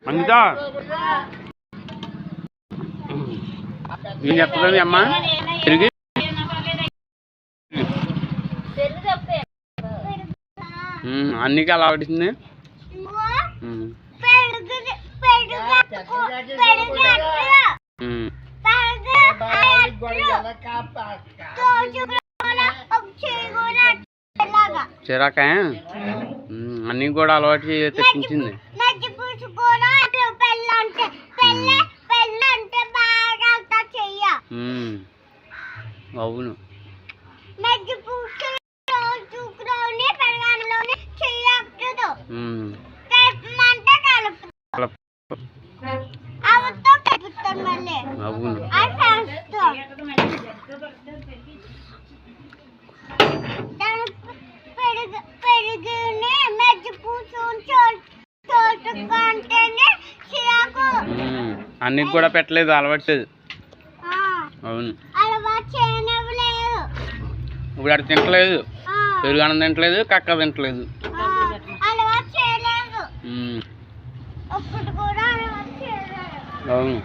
అంతా నేను చెప్తాను అమ్మా తిరిగి అన్నికి అలా పడుతుంది. చిరాక అన్నీ కూడా అలవాటు తెప్పించింది. అవును అవును అన్నికి కూడా పెట్టలేదు, అలవాట్లేదు. అవును ఇప్పుడు అక్కడ తింటలేదు, పెరుగన్నం తింటలేదు, కక్క తింటలేదు. అవును